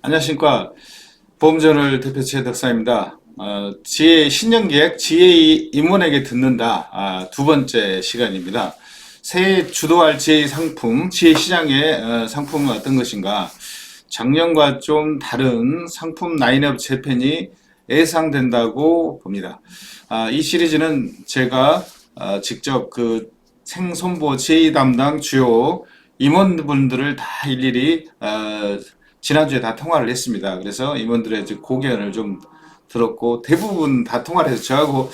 안녕하십니까. 보험저널 대표 최덕사입니다. 지혜 신년기획 지혜의 임원에게 듣는다. 두 번째 시간입니다. 새해 주도할 지혜 상품, 지혜 시장의 상품은 어떤 것인가? 작년과 좀 다른 상품 라인업 재편이 예상된다고 봅니다. 이 시리즈는 제가 직접 그 생손보 지혜 담당 주요 임원분들을 다 일일이 지난주에 다 통화를 했습니다. 그래서 임원들의 고견을 좀 들었고, 대부분 다 통화를 해서 저하고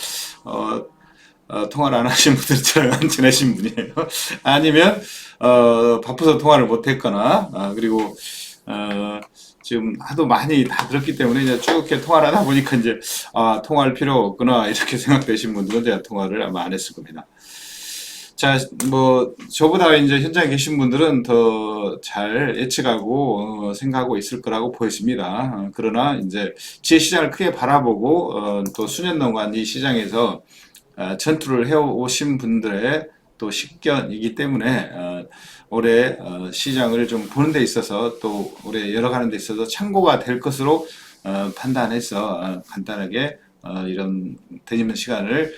통화를 안 하신 분들 저랑 지내신 분이에요. 아니면 바빠서 통화를 못 했거나, 그리고 지금 하도 많이 다 들었기 때문에 이제 쭉 이렇게 통화를 하다 보니까 이제 통화할 필요 없구나 이렇게 생각되신 분들은 제가 통화를 아마 안 했을 겁니다. 자, 뭐 저보다 이제 현장에 계신 분들은 더 잘 예측하고 생각하고 있을 거라고 보여집니다. 그러나 이제 지혜 시장을 크게 바라보고 또 수년 동안 이 시장에서 전투를 해오신 분들의 또 식견이기 때문에 올해 시장을 좀 보는 데 있어서 또 올해 열어가는 데 있어서 참고가 될 것으로 판단해서 간단하게 이런 되짚는 시간을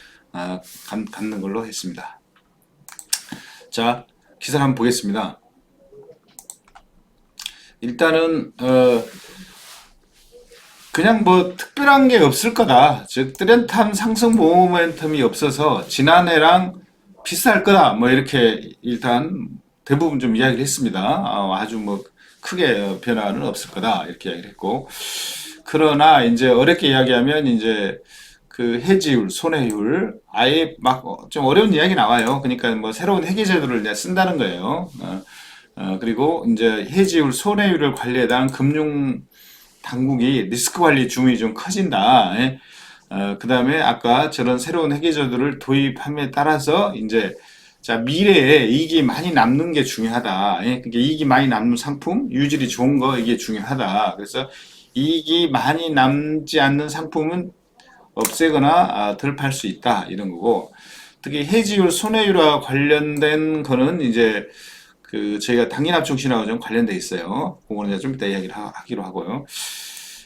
갖는 걸로 했습니다. 자, 기사를 한번 보겠습니다. 일단은 그냥 뭐 특별한 게 없을 거다. 즉 뚜렷한 상승 모멘텀이 없어서 지난해랑 비쌀 거다. 뭐 이렇게 일단 대부분 좀 이야기를 했습니다. 아주 뭐 크게 변화는 없을 거다. 이렇게 이야기를 했고. 그러나 이제 어렵게 이야기하면 이제 그 해지율, 손해율, 아예 막 좀 어려운 이야기 나와요. 그러니까 뭐 새로운 회계제도를 이제 쓴다는 거예요. 그리고 이제 해지율, 손해율을 관리해당 금융 당국이 리스크 관리 중이 좀 커진다. 예. 그 다음에 아까 저런 새로운 회계제도를 도입함에 따라서 이제 자 미래에 이익이 많이 남는 게 중요하다. 예. 그러니까 이익이 많이 남는 상품, 유질이 좋은 거 이게 중요하다. 그래서 이익이 많이 남지 않는 상품은 없애거나 덜 팔 수 있다 이런 거고, 특히 해지율 손해율과 관련된 거는 이제 그 저희가 당기납종신하고 좀 관련돼 있어요. 그거는 이제 좀 이따 이야기를 하기로 하고요.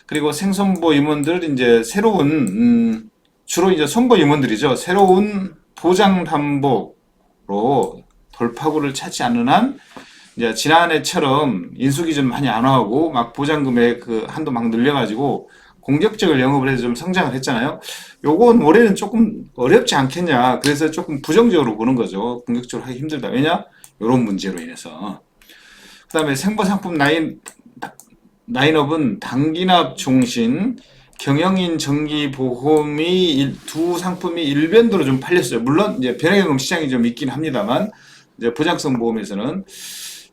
그리고 생손보 임원들 이제 새로운 주로 이제 손보 임원들이죠. 새로운 보장 담보로 돌파구를 찾지 않는 한 이제 지난해처럼 인수기 준 많이 안 하고 막 보장금액 그 한도 막 늘려가지고 공격적을 영업을 해서 좀 성장을 했잖아요. 요건 올해는 조금 어렵지 않겠냐. 그래서 조금 부정적으로 보는 거죠. 공격적으로 하기 힘들다. 왜냐? 요런 문제로 인해서. 그 다음에 생보상품 라인업은 단기납 종신, 경영인 정기보험이 두 상품이 일변도로 좀 팔렸어요. 물론 이제 변액연금 시장이 좀 있긴 합니다만 이제 보장성 보험에서는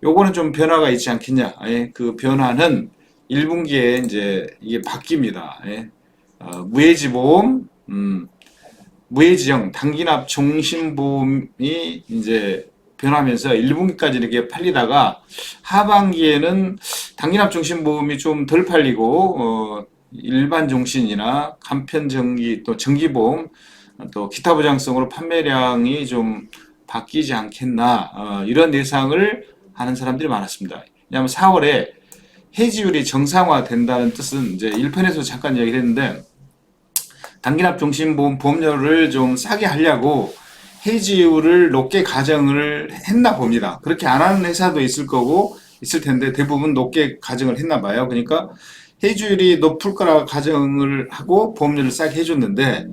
요거는 좀 변화가 있지 않겠냐. 예, 그 변화는 1분기에 이제 이게 바뀝니다. 예. 무해지 보험, 무해지형 단기납 종신보험이 이제 변하면서 1분기까지 이렇게 팔리다가 하반기에는 단기납 종신보험이 좀 덜 팔리고 일반 종신이나 간편정기 또 정기보험 또 기타 보장성으로 판매량이 좀 바뀌지 않겠나 이런 예상을 하는 사람들이 많았습니다. 왜냐하면 4월에 해지율이 정상화된다는 뜻은 이제 1편에서 잠깐 얘기를 했는데 단기납 종신보험 보험료를 좀 싸게 하려고 해지율을 높게 가정을 했나 봅니다. 그렇게 안 하는 회사도 있을 거고 있을 텐데 대부분 높게 가정을 했나 봐요. 그러니까 해지율이 높을 거라 가정을 하고 보험료를 싸게 해줬는데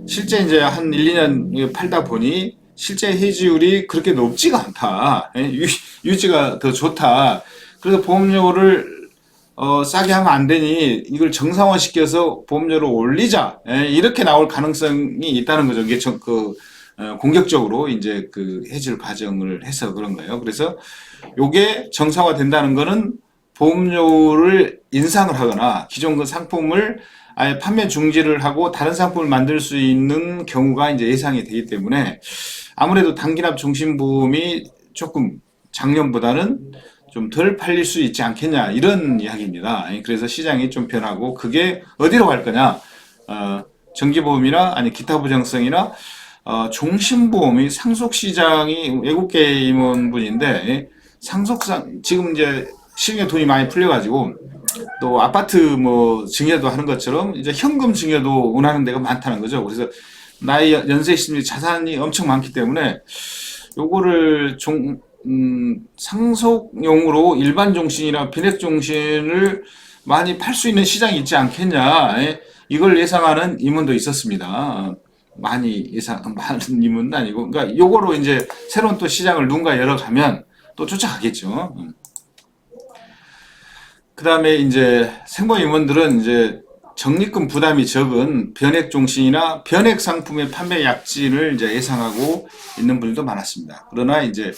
실제 이제 한 1, 2년 팔다 보니 실제 해지율이 그렇게 높지가 않다. 유지가 더 좋다. 그래서 보험료를 싸게 하면 안 되니 이걸 정상화시켜서 보험료를 올리자. 이렇게 나올 가능성이 있다는 거죠. 이게 공격적으로 이제 그 해지를 가정을 해서 그런 거예요. 그래서 요게 정상화 된다는 거는 보험료를 인상을 하거나 기존 그 상품을 아예 판매 중지를 하고 다른 상품을 만들 수 있는 경우가 이제 예상이 되기 때문에 아무래도 단기납 종신보험이 조금 작년보다는 좀 덜 팔릴 수 있지 않겠냐 이런 이야기입니다. 그래서 시장이 좀 변하고 그게 어디로 갈 거냐? 정기보험이나 아니 기타 보장성이나 종신보험이 상속시장이 외국계 임원분인데 상속상 지금 이제 시중에 돈이 많이 풀려가지고 또 아파트 뭐 증여도 하는 것처럼 이제 현금 증여도 원하는 데가 많다는 거죠. 그래서 나의 연세 있으면 자산이 엄청 많기 때문에 요거를 상속용으로 일반 종신이나 변액 종신을 많이 팔 수 있는 시장이 있지 않겠냐. 예? 이걸 예상하는 임원도 있었습니다. 많이 많은 임원은 아니고, 그러니까 요거로 이제 새로운 또 시장을 누군가 열어가면 또 쫓아가겠죠. 그 다음에 이제 생보 임원들은 이제 적립금 부담이 적은 변액 종신이나 변액 상품의 판매 약진을 이제 예상하고 있는 분들도 많았습니다. 그러나 이제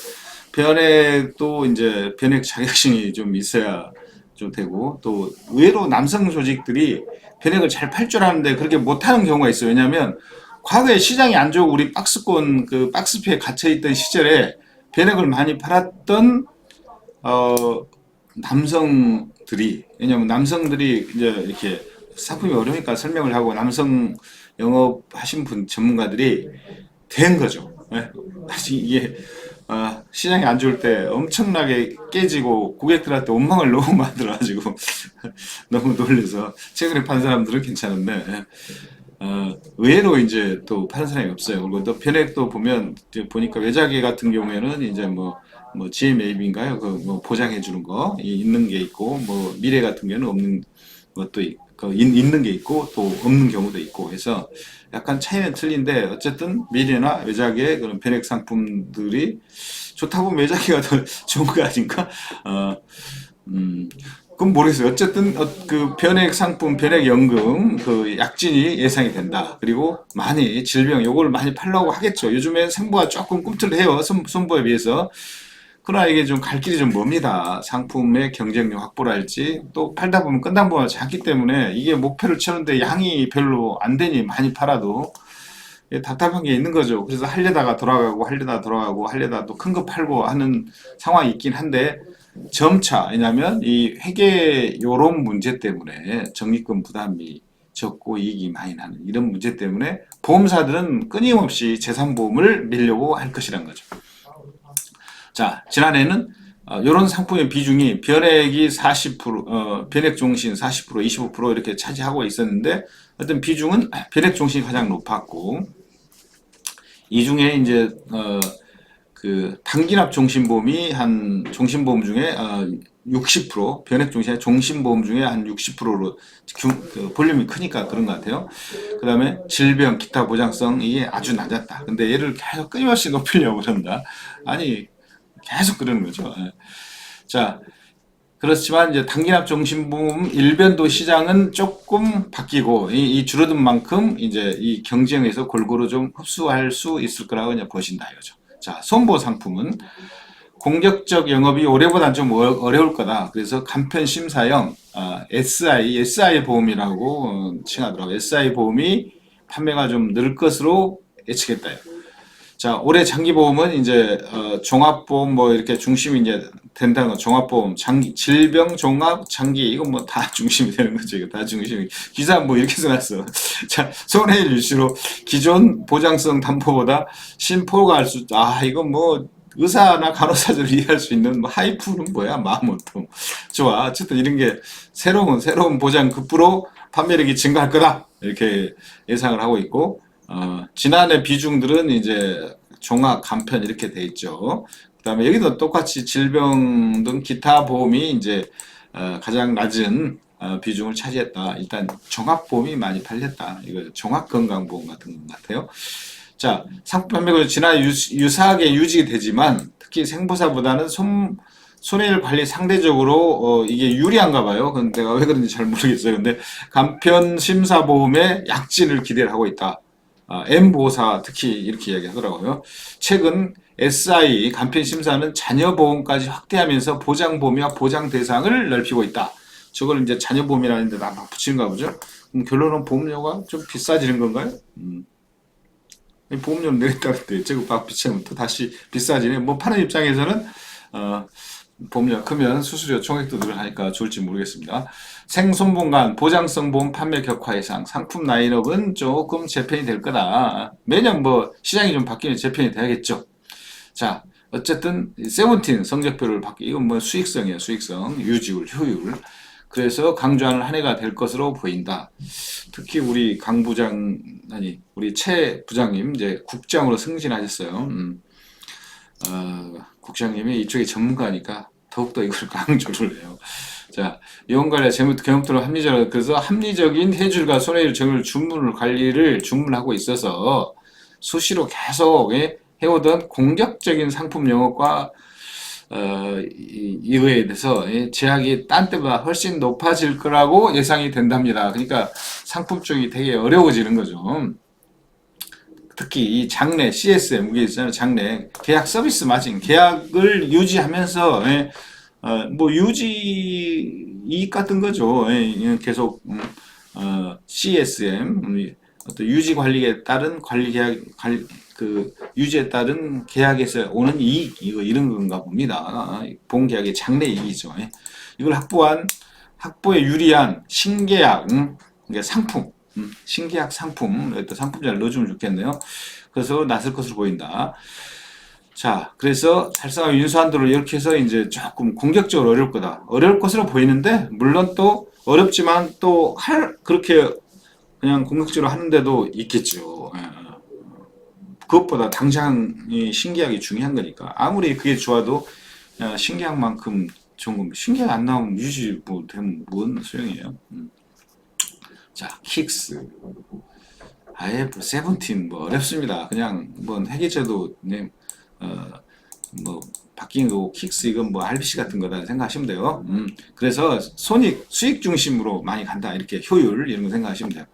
변액도 이제 변액 자격증이 좀 있어야 좀 되고, 또 의외로 남성 조직들이 변액을 잘 팔 줄 아는데 그렇게 못하는 경우가 있어요. 왜냐하면 과거에 시장이 안 좋고 우리 박스권 그 박스피에 갇혀 있던 시절에 변액을 많이 팔았던 남성들이, 왜냐면 남성들이 이제 이렇게 상품이 어려우니까 설명을 하고 남성 영업하신 분 전문가들이 된 거죠. 예? 이게 시장이 안 좋을 때 엄청나게 깨지고 고객들한테 원망을 너무 만들어가지고 너무 놀래서 최근에 판 사람들은 괜찮은데 의외로 이제 또 파는 사람이 없어요. 그리고 또 변액도 보면 이제 보니까 외자계 같은 경우에는 이제 뭐 GMAB인가요? 그 뭐 보장해 주는 거 있는 게 있고, 뭐 미래 같은 경우는 없는 것도 있는 게 있고 또 없는 경우도 있고 해서 약간 차이는 틀린데, 어쨌든 미래나 외자계 그런 변액 상품들이 좋다 보면 외자계가 더 좋은 거 아닌가? 그건 모르겠어요. 어쨌든 그 변액 상품, 변액 연금 그 약진이 예상이 된다. 그리고 많이 질병 요걸 많이 팔려고 하겠죠. 요즘에 생보가 조금 꿈틀해요. 손보에 비해서. 그러나 이게 좀 갈 길이 좀 멉니다. 상품의 경쟁력 확보랄지, 또 팔다 보면 건당보가 작기 때문에 이게 목표를 치는데 양이 별로 안 되니 많이 팔아도 답답한 게 있는 거죠. 그래서 하려다가 돌아가고 하려다 또 큰 거 팔고 하는 상황이 있긴 한데, 점차, 왜냐면 이 회계 요런 문제 때문에 적립금 부담이 적고 이익이 많이 나는 이런 문제 때문에 보험사들은 끊임없이 재산보험을 밀려고 할 것이란 거죠. 자, 지난해는 이런 상품의 비중이 변액이 40%, 변액 종신 40%, 25% 이렇게 차지하고 있었는데, 어떤 비중은 변액 종신이 가장 높았고, 이 중에 이제 그 단기납 종신보험이 한 종신보험 중에 60%, 변액 종신의 종신보험 중에 한 60%로 그 볼륨이 크니까 그런 것 같아요. 그 다음에 질병, 기타 보장성이 아주 낮았다. 근데 얘를 계속 끊임없이 높이려고 그런다. 아니, 계속 그러는 거죠. 자, 그렇지만 이제 단기납 종신보험 일변도 시장은 조금 바뀌고, 이 줄어든 만큼 이제 이 경쟁에서 골고루 좀 흡수할 수 있을 거라고 이제 보신다 이거죠. 자, 손보 상품은 공격적 영업이 올해보다는 좀 어려울 거다. 그래서 간편 심사형 SI 보험이라고 칭하더라고요. SI 보험이 판매가 좀 늘 것으로 예측했다. 자, 올해 장기보험은 이제 종합보험 뭐 이렇게 중심이 이제 된다는 거. 종합보험, 장기, 질병, 종합, 장기 이건 뭐 다 중심이 되는 거죠. 이거 다 중심이. 기사 뭐 이렇게 써놨어. 자, 손해일 유시로 기존 보장성 담보보다 심포가 할 수. 이건 뭐 의사나 간호사들 이해할 수 있는 뭐 하이프는 뭐야? 마모토. 좋아. 어쨌든 이런 게 새로운 보장 급부로 판매력이 증가할 거다. 이렇게 예상을 하고 있고. 지난해 비중들은 이제 종합, 간편 이렇게 돼 있죠. 그 다음에 여기도 똑같이 질병 등 기타 보험이 이제 가장 낮은 비중을 차지했다. 일단 종합보험이 많이 팔렸다. 이거 종합건강보험 같은 것 같아요. 자, 상품 판매가 지난해 유사하게 유지가 되지만 특히 생보사보다는 손해율 관리 상대적으로 이게 유리한가 봐요. 근데 내가 왜 그런지 잘 모르겠어요. 근데 간편 심사보험의 약진을 기대를 하고 있다. M보호사 특히 이렇게 이야기하더라고요. 최근 SI 간편 심사는 자녀보험까지 확대하면서 보장범위와 보장 대상을 넓히고 있다. 저걸 이제 자녀보험이라는데 막 붙이는가 보죠. 결론은 보험료가 좀 비싸지는 건가요? 보험료를 내겠다는데 저거 막 비치면 또 다시 비싸지네. 뭐 파는 입장에서는 보험료가 크면 수수료 총액도 늘어나니까 좋을지 모르겠습니다. 생손보험간 보장성 보험 판매 격화 예상, 상품 라인업은 조금 재편이 될 거다. 매년 뭐 시장이 좀 바뀌면 재편이 돼야겠죠. 자, 어쨌든 세븐틴 성적표를 받기 이건 뭐 수익성이에요. 수익성, 유지율, 효율. 그래서 강조하는 한 해가 될 것으로 보인다. 특히 우리 강 부장 아니 우리 최 부장님 이제 국장으로 승진하셨어요. 국장님이 이쪽에 전문가니까 더욱더 이걸 강조를 해요. 자, 이원 관리 재무부터 경영부로 합리적으로 그래서 합리적인 해줄과 손해율 정률 주문 관리를 주문하고 있어서 수시로 계속 해오던 공격적인 상품 영업과 이거에 대해서 제약이 딴 때보다 훨씬 높아질 거라고 예상이 된답니다. 그러니까 상품 쪽이 되게 어려워지는 거죠. 특히 이 장래 CSM 이게 있잖아요. 장래 계약 서비스 마진 계약을 유지하면서 뭐 유지 이익 같은 거죠. 계속 CSM 어떤 유지 관리에 따른 관리 계약 그 유지에 따른 계약에서 오는 이익 이거 이런 건가 봅니다. 본 계약의 장래 이익이죠. 이걸 확보에 유리한 신계약 그러니까 상품 신계약 상품 또 상품자를 넣어주면 좋겠네요. 그래서 나설 것으로 보인다. 자, 그래서 달성하고 윤수한도를 이렇게 해서 이제 조금 공격적으로 어려울 거다. 어려울 것으로 보이는데 물론 또 어렵지만 또 그렇게 그냥 공격적으로 하는 데도 있겠죠. 그것보다 당장 이 신계약이 중요한 거니까 아무리 그게 좋아도 신계약만큼 좋은 겁니다. 신계약 안 나오면 유지 뭐 되면 뭔 소용이에요. 자, 킥스 아예 뭐 세븐틴 뭐 어렵습니다. 그냥 뭐 해계제도 뭐 바뀐 거 킥스 이건 뭐 RBC 같은 거다 생각하시면 돼요. 그래서 수익 중심으로 많이 간다 이렇게 효율 이런 거 생각하시면 돼요.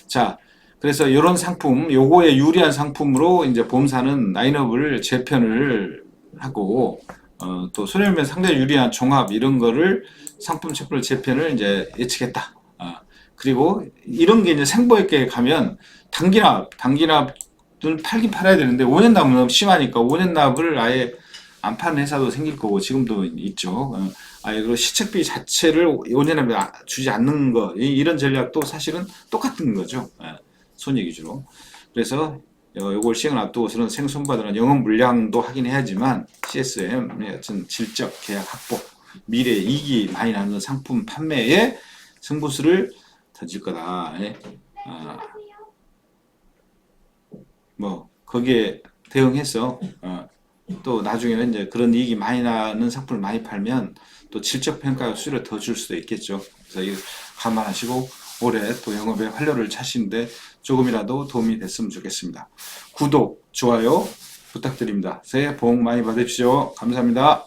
자, 그래서 이런 상품 요거에 유리한 상품으로 이제 보험사는 라인업을 재편을 하고 또 손해보면 상당히 유리한 종합 이런 거를 상품 체포를 재편을 이제 예측했다. 그리고 이런 게 이제 생보액계에 가면 단기납은 팔긴 팔아야 되는데 5년 납은 너무 심하니까 5년 납을 아예 안 파는 회사도 생길 거고 지금도 있죠. 아예 그 시책비 자체를 5년 납에 주지 않는 거 이런 전략도 사실은 똑같은 거죠. 손익 위주로. 그래서 요걸 시행을 앞두고서는 생손바다는 영업 물량도 확인해야지만 CSM 어떤 질적 계약 확보 미래 이익이 많이 나는 상품 판매에 승부수를 던질 거다. 뭐 거기에 대응해서 또 나중에는 이제 그런 이익이 많이 나는 상품을 많이 팔면 또 질적 평가 수수료를 더 줄 수도 있겠죠. 그래서 이거 감안하시고 올해 또 영업에 활로를 차시는데 조금이라도 도움이 됐으면 좋겠습니다. 구독, 좋아요 부탁드립니다. 새해 복 많이 받으십시오. 감사합니다.